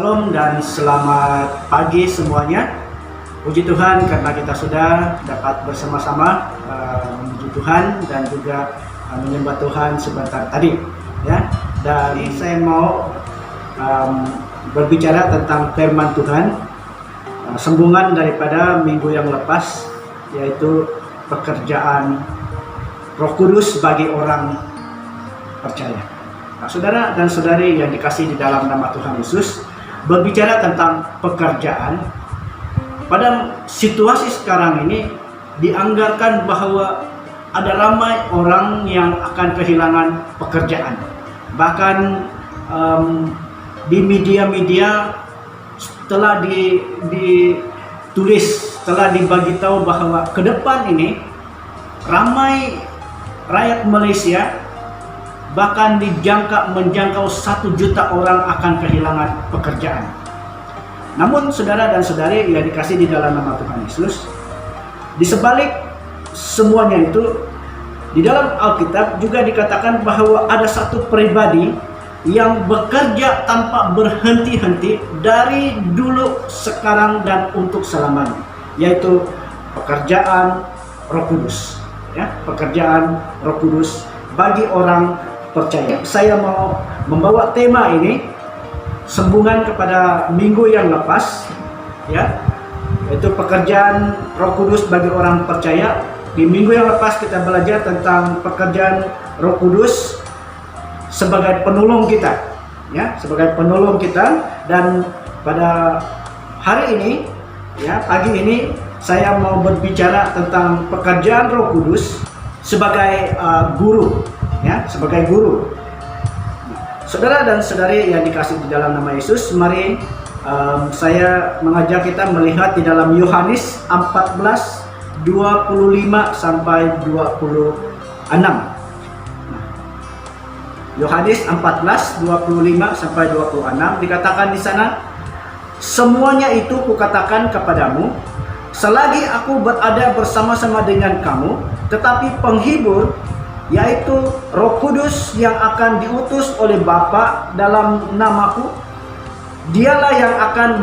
Salam dan selamat pagi semuanya. Puji Tuhan karena kita sudah dapat bersama-sama memuji Tuhan dan juga menyembah Tuhan sebentar tadi, ya. Dan saya mau berbicara tentang firman Tuhan, sambungan daripada minggu yang lepas, yaitu pekerjaan Roh Kudus bagi orang percaya. Nah, saudara dan saudari yang dikasihi di dalam nama Tuhan Yesus, berbicara tentang pekerjaan, pada situasi sekarang ini dianggarkan bahwa ada ramai orang yang akan kehilangan pekerjaan. Bahkan di media-media telah ditulis, telah dibagi tahu bahwa ke depan ini ramai rakyat Malaysia bahkan menjangkau 1 juta orang akan kehilangan pekerjaan. Namun saudara dan saudari yang dikasih di dalam nama Tuhan Yesus, di sebalik semuanya itu, di dalam Alkitab juga dikatakan bahwa ada satu pribadi yang bekerja tanpa berhenti-henti dari dulu, sekarang, dan untuk selamanya, yaitu pekerjaan Roh Kudus, ya, pekerjaan Roh Kudus bagi orang percaya. Saya mau membawa tema ini sambungan kepada minggu yang lepas, ya, yaitu pekerjaan Roh Kudus bagi orang percaya. Di minggu yang lepas kita belajar tentang pekerjaan Roh Kudus sebagai penolong kita, ya, sebagai penolong kita. Dan pada hari ini, ya, pagi ini saya mau berbicara tentang pekerjaan Roh Kudus sebagai guru, ya, sebagai guru. Saudara dan saudari yang dikasih di dalam nama Yesus, mari saya mengajak kita melihat di dalam Yohanes 14:25 sampai 26. Yohanes 14:25 sampai 26 dikatakan di sana, "Semuanya itu kukatakan kepadamu selagi aku berada bersama-sama dengan kamu, tetapi penghibur, yaitu Roh Kudus yang akan diutus oleh Bapa dalam namaku, dialah yang akan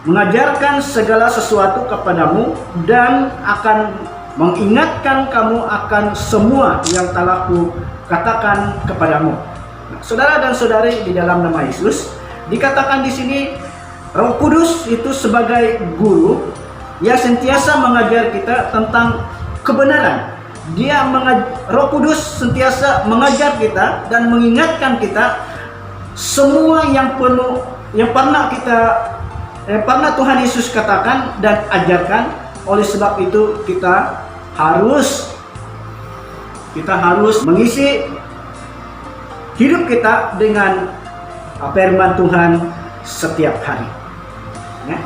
mengajarkan segala sesuatu kepadamu dan akan mengingatkan kamu akan semua yang telah kukatakan kepadamu." Nah, saudara dan saudari di dalam nama Yesus, dikatakan di sini Roh Kudus itu sebagai guru yang sentiasa mengajar kita tentang kebenaran. Roh Kudus sentiasa mengajar kita dan mengingatkan kita semua yang pernah Tuhan Yesus katakan dan ajarkan. Oleh sebab itu kita harus mengisi hidup kita dengan firman Tuhan setiap hari, ya.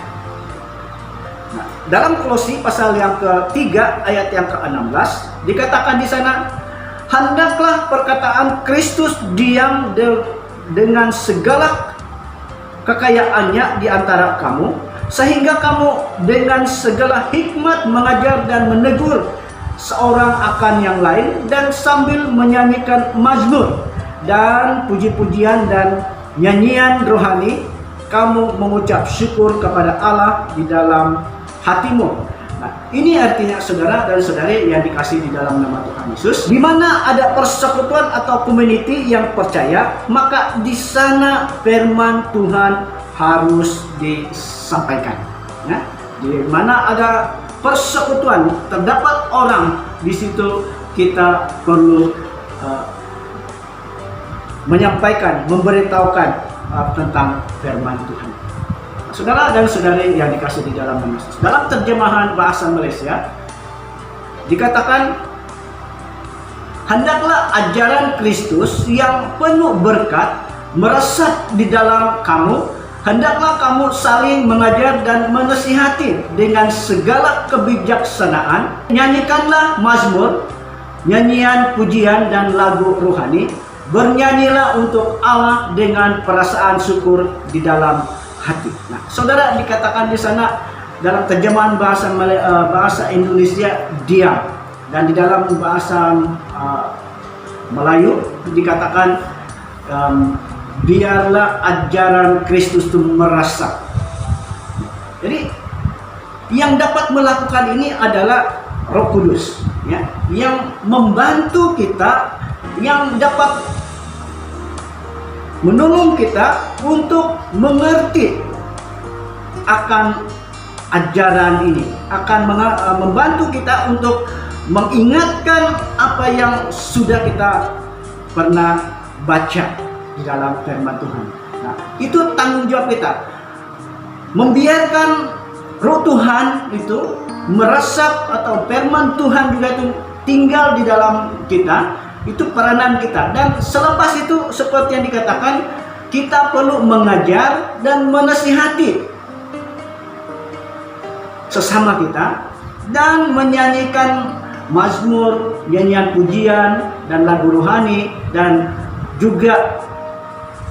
Dalam Kolose pasal yang ke-3 ayat yang ke-16 dikatakan di sana, "Hendaklah perkataan Kristus diam dengan segala kekayaannya di antara kamu, sehingga kamu dengan segala hikmat mengajar dan menegur seorang akan yang lain, dan sambil menyanyikan mazmur dan puji-pujian dan nyanyian rohani, kamu mengucap syukur kepada Allah di dalam hatimu." Nah, ini artinya saudara dan saudari yang dikasih di dalam nama Tuhan Yesus, di mana ada persekutuan atau community yang percaya, maka di sana firman Tuhan harus disampaikan, ya. Di mana ada persekutuan, terdapat orang di situ, kita perlu menyampaikan, memberitahukan tentang firman Tuhan. Saudara dan saudari yang dikasih di dalam nama Yesus, dalam terjemahan bahasa Malaysia dikatakan, "Hendaklah ajaran Kristus yang penuh berkat meresap di dalam kamu. Hendaklah kamu saling mengajar dan menasihati dengan segala kebijaksanaan. Nyanyikanlah mazmur, nyanyian pujian dan lagu rohani. Bernyanyilah untuk Allah dengan perasaan syukur di dalam hati." Nah, saudara, dikatakan di sana dalam terjemahan bahasa Indonesia diam, dan di dalam bahasa Melayu dikatakan biarlah ajaran Kristus itu meresap. Jadi yang dapat melakukan ini adalah Roh Kudus, ya, yang membantu kita, yang dapat menolong kita untuk mengerti akan ajaran ini, akan membantu kita untuk mengingatkan apa yang sudah kita pernah baca di dalam firman Tuhan. Nah, itu tanggung jawab kita, membiarkan Roh Tuhan itu meresap, atau firman Tuhan juga itu tinggal di dalam kita. Itu peranan kita. Dan selepas itu, seperti yang dikatakan, kita perlu mengajar dan menasihati sesama kita, dan menyanyikan mazmur, nyanyian pujian dan lagu rohani, dan juga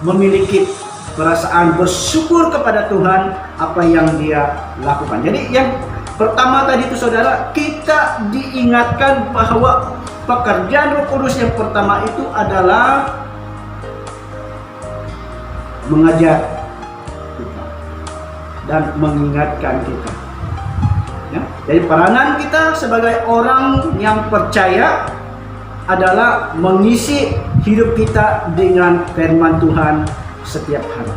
memiliki perasaan bersyukur kepada Tuhan apa yang Dia lakukan. Jadi yang pertama tadi itu saudara, kita diingatkan bahwa pekerjaan Roh Kudus yang pertama itu adalah mengajar kita dan mengingatkan kita. Ya, jadi peranan kita sebagai orang yang percaya adalah mengisi hidup kita dengan firman Tuhan setiap hari.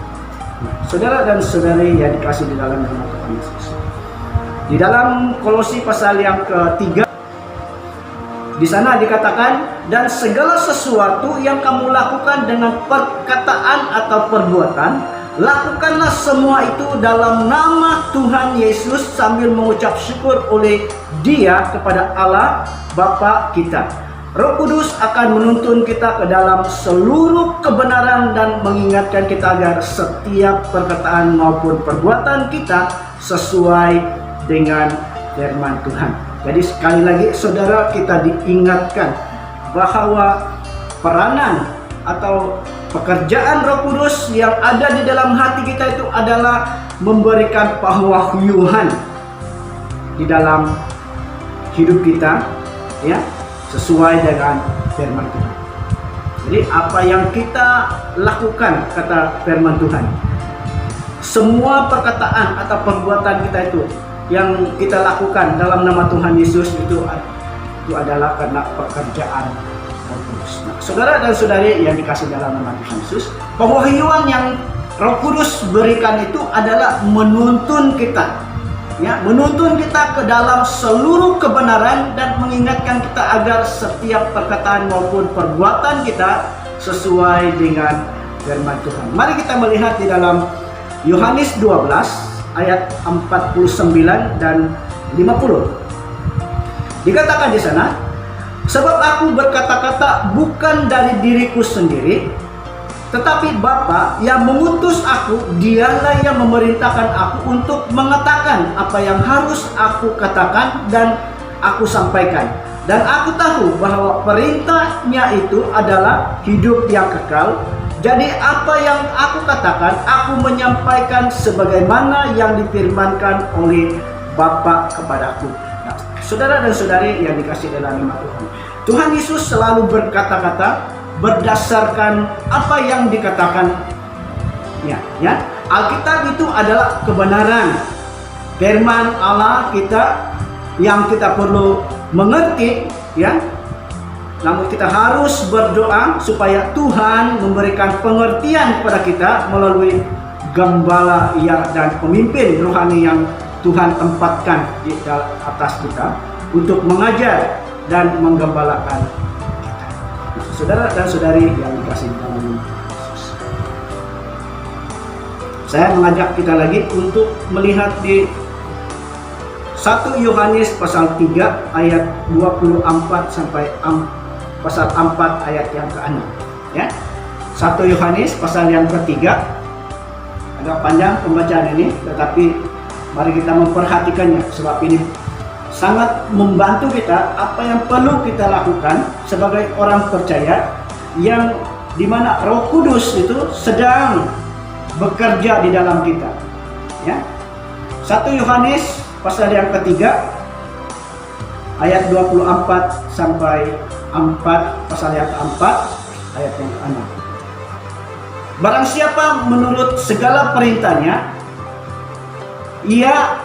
Saudara dan saudari yang dikasih di dalam nama Tuhan Yesus, di dalam Kolose pasal yang ketiga, di sana dikatakan, dan segala sesuatu yang kamu lakukan dengan perkataan atau perbuatan, lakukanlah semua itu dalam nama Tuhan Yesus sambil mengucap syukur oleh Dia kepada Allah Bapa kita. Roh Kudus akan menuntun kita ke dalam seluruh kebenaran dan mengingatkan kita agar setiap perkataan maupun perbuatan kita sesuai dengan firman Tuhan. Jadi sekali lagi saudara, kita diingatkan bahwa peranan atau pekerjaan Roh Kudus yang ada di dalam hati kita itu adalah memberikan pewahyuan di dalam hidup kita, ya, sesuai dengan firman Tuhan. Jadi apa yang kita lakukan, kata firman Tuhan, semua perkataan atau perbuatan kita itu yang kita lakukan dalam nama Tuhan Yesus itu adalah karena pekerjaan Roh Kudus. Nah, saudara dan saudari yang dikasih dalam nama Tuhan Yesus, pewahyuan yang Roh Kudus berikan itu adalah menuntun kita, ya, menuntun kita ke dalam seluruh kebenaran dan mengingatkan kita agar setiap perkataan maupun perbuatan kita sesuai dengan firman Tuhan. Mari kita melihat di dalam Yohanes 12 ayat 49 dan 50. Dikatakan di sana, sebab aku berkata-kata bukan dari diriku sendiri, tetapi Bapa yang mengutus aku, Dialah yang memerintahkan aku untuk mengatakan apa yang harus aku katakan dan aku sampaikan. Dan aku tahu bahwa perintahnya itu adalah hidup yang kekal. Jadi apa yang aku katakan, aku menyampaikan sebagaimana yang difirmankan oleh Bapa kepadaku. Nah, saudara dan saudari yang dikasih dalam nama Tuhan, Tuhan Yesus selalu berkata-kata berdasarkan apa yang dikatakan, ya. Alkitab itu adalah kebenaran, firman Allah kita yang kita perlu mengerti, ya. Namun kita harus berdoa supaya Tuhan memberikan pengertian kepada kita melalui gembala dan pemimpin rohani yang Tuhan tempatkan di atas kita untuk mengajar dan menggembalakan kita. Saudara dan saudari yang dikasih dalam Yesus, saya mengajak kita lagi untuk melihat di 1 Yohanes pasal 3 ayat 24 sampai pasal 4 ayat yang ke-6, ya. 1 Yohanes pasal yang ketiga, agak panjang pembacaan ini, tetapi mari kita memperhatikannya sebab ini sangat membantu kita apa yang perlu kita lakukan sebagai orang percaya yang dimana Roh Kudus itu sedang bekerja di dalam kita, ya. 1 Yohanes pasal yang ketiga ayat 24 sampai 4, pasal yang keempat ayat yang ke-6. Barang siapa menurut segala perintahnya, ia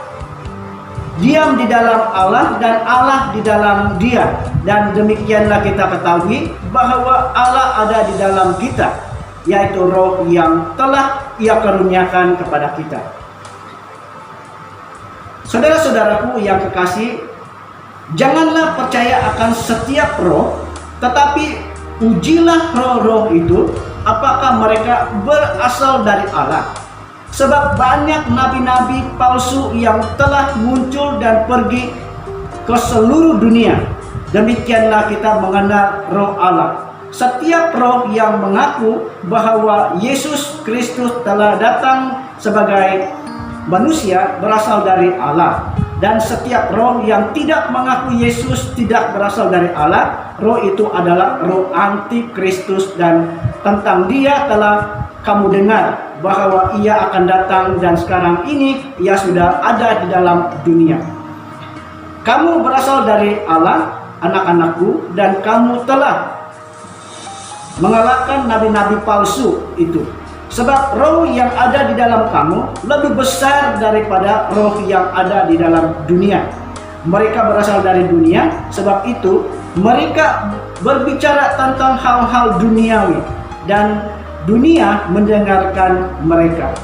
diam di dalam Allah dan Allah di dalam dia. Dan demikianlah kita ketahui bahwa Allah ada di dalam kita, yaitu Roh yang telah Ia karuniakan kepada kita. Saudara-saudaraku yang kekasih, janganlah percaya akan setiap roh, tetapi ujilah roh-roh itu apakah mereka berasal dari Allah. Sebab banyak nabi-nabi palsu yang telah muncul dan pergi ke seluruh dunia. Demikianlah kita mengenal roh Allah. Setiap roh yang mengaku bahwa Yesus Kristus telah datang sebagai manusia berasal dari Allah. Dan setiap roh yang tidak mengaku Yesus tidak berasal dari Allah, roh itu adalah roh antikristus, dan tentang dia telah kamu dengar bahwa ia akan datang dan sekarang ini ia sudah ada di dalam dunia. Kamu berasal dari Allah, anak-anakku, dan kamu telah mengalahkan nabi-nabi palsu itu. Sebab roh yang ada di dalam kamu lebih besar daripada roh yang ada di dalam dunia. Mereka berasal dari dunia, sebab itu mereka berbicara tentang hal-hal duniawi, dan dunia mendengarkan mereka.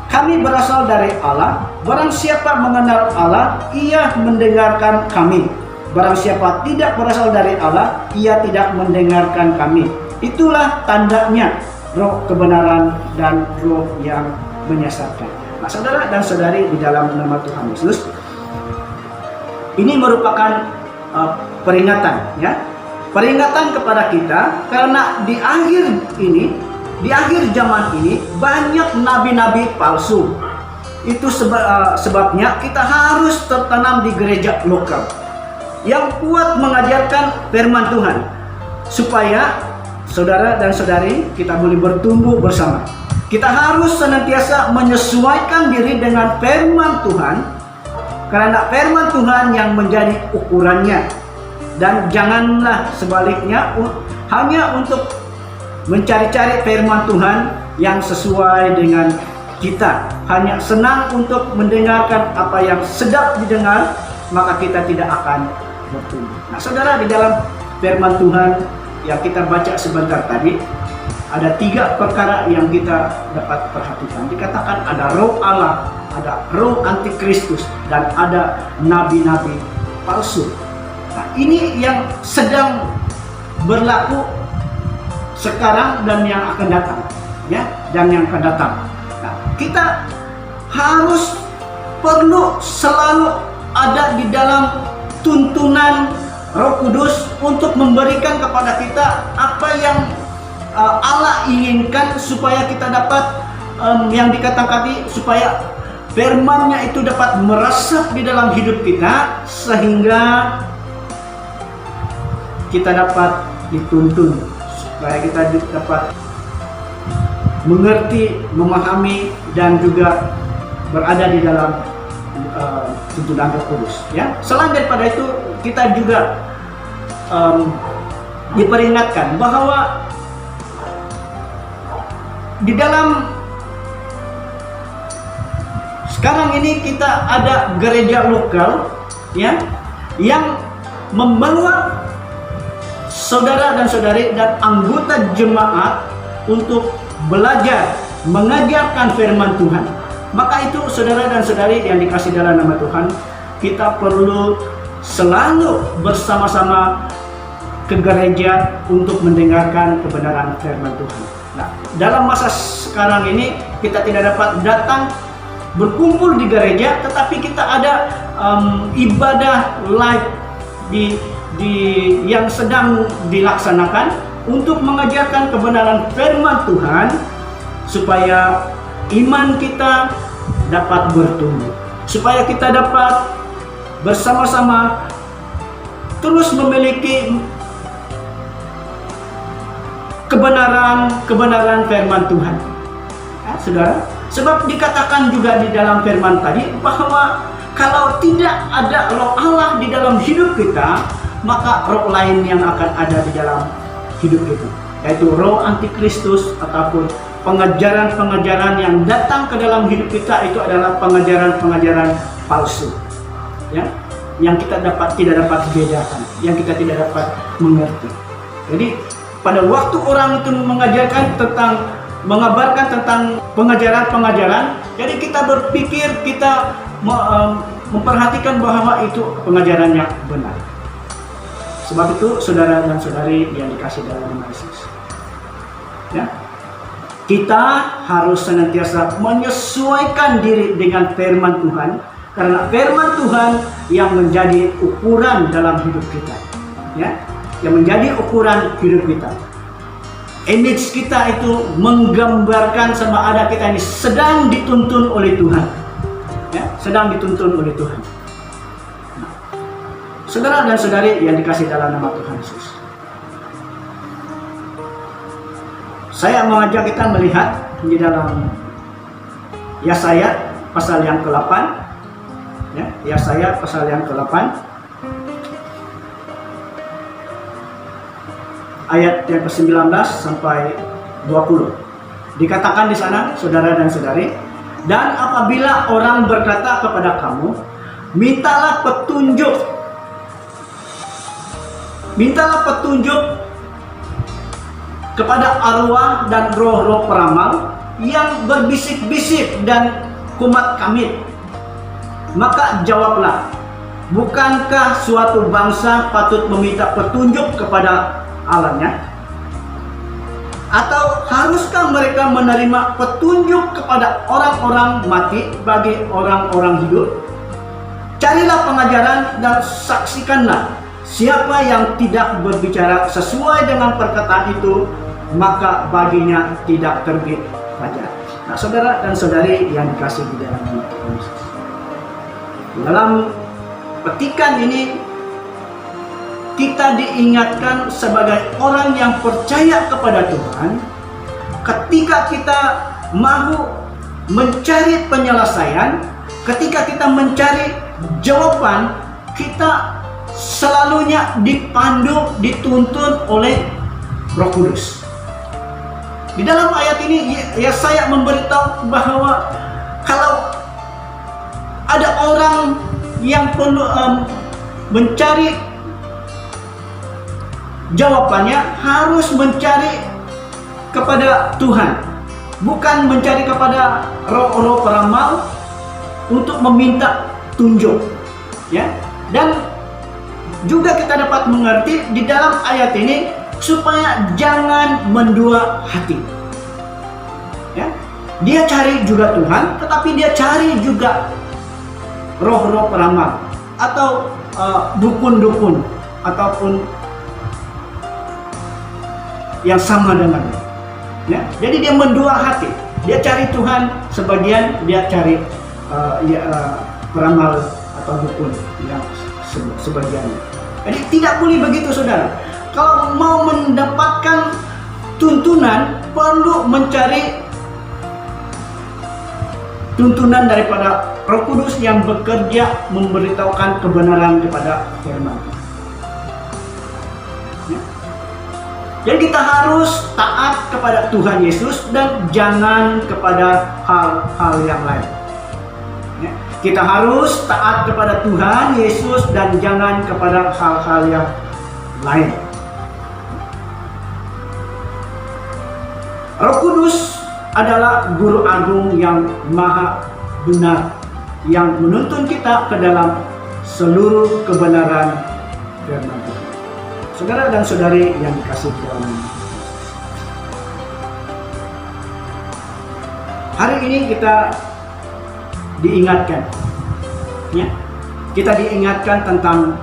Kami berasal dari Allah. Barang siapa mengenal Allah, ia mendengarkan kami. Barang siapa tidak berasal dari Allah, ia tidak mendengarkan kami. Itulah tandanya roh kebenaran dan roh yang menyesatkan. Nah, saudara dan saudari di dalam nama Tuhan Yesus, ini merupakan peringatan, ya, peringatan kepada kita, karena di akhir zaman ini banyak nabi-nabi palsu. Itu sebabnya kita harus tertanam di gereja lokal yang kuat mengajarkan firman Tuhan, supaya saudara dan saudari kita boleh bertumbuh bersama. Kita harus senantiasa menyesuaikan diri dengan firman Tuhan, karena firman Tuhan yang menjadi ukurannya. Dan janganlah sebaliknya hanya untuk mencari-cari firman Tuhan yang sesuai dengan kita, hanya senang untuk mendengarkan apa yang sedap didengar, maka kita tidak akan bertumbuh. Nah, saudara, di dalam firman Tuhan yang kita baca sebentar tadi, ada 3 perkara yang kita dapat perhatikan. Dikatakan ada roh Allah, ada roh antikristus, dan ada nabi-nabi palsu. Nah, ini yang sedang berlaku sekarang dan yang akan datang, ya, dan yang akan datang. Nah, kita harus perlu selalu ada di dalam tuntunan Roh Kudus untuk memberikan kepada kita apa yang Allah inginkan, supaya kita dapat yang dikatakan tadi, supaya firman-Nya itu dapat meresap di dalam hidup kita, sehingga kita dapat dituntun, supaya kita dapat mengerti, memahami, dan juga berada di dalam tuntunan Roh Kudus, ya. Selain daripada itu, kita juga diperingatkan bahwa di dalam sekarang ini kita ada gereja lokal, ya, yang membawa saudara dan saudari dan anggota jemaat untuk belajar mengajarkan firman Tuhan. Maka itu, saudara dan saudari yang dikasih dalam nama Tuhan, kita perlu selalu bersama-sama ke gereja untuk mendengarkan kebenaran firman Tuhan. Nah, dalam masa sekarang ini kita tidak dapat datang berkumpul di gereja, tetapi kita ada ibadah live yang sedang dilaksanakan untuk mengajarkan kebenaran firman Tuhan, supaya iman kita dapat bertumbuh, supaya kita dapat bersama-sama terus memiliki kebenaran firman Tuhan, ya, saudara. Sebab dikatakan juga di dalam firman tadi bahwa kalau tidak ada roh Allah di dalam hidup kita, maka roh lain yang akan ada di dalam hidup kita, yaitu roh antikristus ataupun pengajaran-pengajaran yang datang ke dalam hidup kita itu adalah pengajaran-pengajaran palsu, ya, yang kita tidak dapat bedakan, yang kita tidak dapat mengerti. Jadi pada waktu orang itu mengabarkan tentang pengajaran-pengajaran, jadi kita berpikir, kita memperhatikan bahwa itu pengajaran yang benar. Sebab itu saudara dan saudari yang dikasih dalam nama Yesus, ya, kita harus senantiasa menyesuaikan diri dengan firman Tuhan, karena firman Tuhan yang menjadi ukuran dalam hidup kita, ya, yang menjadi ukuran hidup kita. Image kita itu menggambarkan sama ada kita ini sedang dituntun oleh Tuhan, ya, sedang dituntun oleh Tuhan. Nah, saudara dan saudari yang dikasih dalam nama Tuhan Yesus, saya mengajak kita melihat di dalam Yesaya pasal yang ke-8, ya, Yesaya pasal yang ke-8 ayat yang ke-19 sampai 20. Dikatakan di sana, saudara dan saudari, dan apabila orang berkata kepada kamu, mintalah petunjuk kepada arwah dan roh-roh peramal yang berbisik-bisik dan kumat kamit, maka jawablah, bukankah suatu bangsa patut meminta petunjuk kepada Allahnya? Atau haruskah mereka menerima petunjuk kepada orang-orang mati bagi orang-orang hidup? Carilah pengajaran dan saksikanlah. Siapa yang tidak berbicara sesuai dengan perkataan itu, maka baginya tidak terbit fajar. Nah, saudara dan saudari yang dikasih di dalam Tuhan Yesus, dalam petikan ini kita diingatkan sebagai orang yang percaya kepada Tuhan, ketika kita mau mencari penyelesaian, ketika kita mencari jawaban, kita selalunya dipandu, dituntun oleh Roh Kudus. Di dalam ayat ini Yesaya memberitahu bahwa kalau ada orang yang perlu mencari jawabannya, harus mencari kepada Tuhan, bukan mencari kepada roh-roh peramal untuk meminta tunjuk, ya. Dan juga kita dapat mengerti di dalam ayat ini supaya jangan mendua hati, ya. Dia cari juga Tuhan, tetapi dia cari juga roh-roh peramal atau dukun-dukun ataupun yang sama dengannya, ya. Jadi dia mendua hati, dia cari Tuhan sebagian, dia cari peramal atau dukun yang sebagiannya. Jadi tidak boleh begitu, saudara. Kalau mau mendapatkan tuntunan, perlu mencari tuntunan daripada Roh Kudus yang bekerja memberitahukan kebenaran kepada firman. Jadi kita harus taat kepada Tuhan Yesus dan jangan kepada hal-hal yang lain. Ya. Kita harus taat kepada Tuhan Yesus dan jangan kepada hal-hal yang lain. Roh Kudus adalah guru agung yang maha benar, yang menuntun kita ke dalam seluruh kebenaran firman Tuhan. Saudara dan saudari yang dikasih Tuhan, hari ini kita diingatkan, ya, kita diingatkan tentang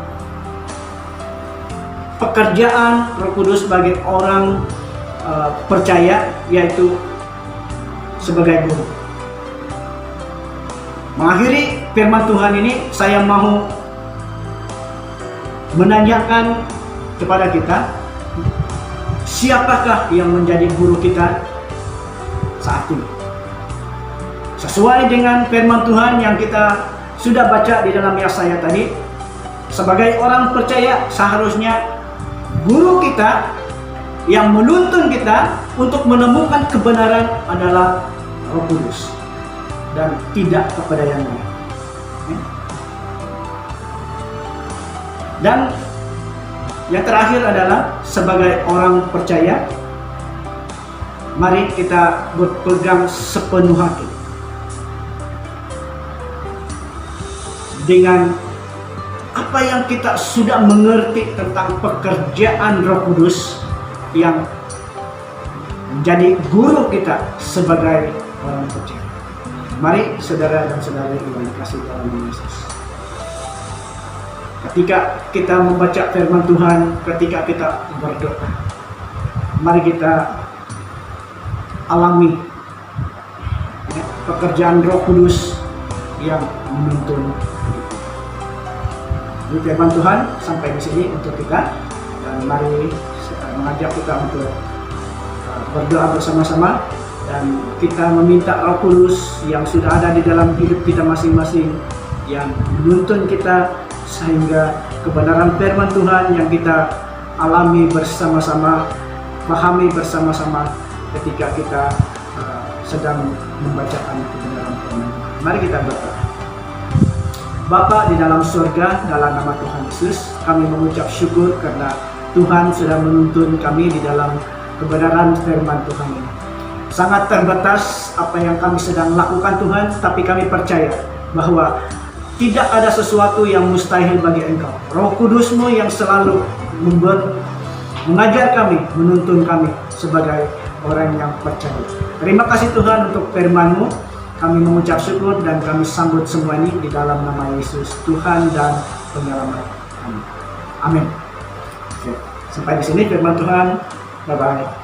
pekerjaan Roh Kudus bagi orang percaya, yaitu sebagai guru. Mengakhiri firman Tuhan ini, saya mau menanyakan kepada kita, siapakah yang menjadi guru kita saat ini? Sesuai dengan firman Tuhan yang kita sudah baca di dalam Yesaya tadi, sebagai orang percaya seharusnya guru kita yang menuntun kita untuk menemukan kebenaran adalah Roh Kudus dan tidak kepada yang lain. Dan yang terakhir adalah sebagai orang percaya, mari kita berpegang sepenuh hati dengan apa yang kita sudah mengerti tentang pekerjaan Roh Kudus yang menjadi guru kita sebagai orang percaya. Mari saudara dan saudari yang dikasihi dalam Yesus, ketika kita membaca firman Tuhan, ketika kita berdoa, mari kita alami pekerjaan Roh Kudus yang menuntun. Jadi firman Tuhan sampai di sini untuk kita, dan mari mengajak kita untuk berdoa bersama-sama dan kita meminta Roh Kudus yang sudah ada di dalam hidup kita masing-masing yang menuntun kita sehingga kebenaran firman Tuhan yang kita alami bersama-sama, pahami bersama-sama ketika kita sedang membacakan kebenaran firman Tuhan. Mari kita berdoa. Bapa di dalam surga, dalam nama Tuhan Yesus, kami mengucap syukur karena Tuhan sudah menuntun kami di dalam kebenaran firman Tuhan ini. Sangat terbatas apa yang kami sedang lakukan Tuhan, tapi kami percaya bahwa tidak ada sesuatu yang mustahil bagi Engkau. Roh Kudus-Mu yang selalu mengajar kami, menuntun kami sebagai orang yang percaya. Terima kasih Tuhan untuk firman-Mu. Kami mengucap syukur dan kami sambut semua ini di dalam nama Yesus, Tuhan dan Penyelamat kami. Amin. Sampai di sini firman Tuhan. Bye-bye.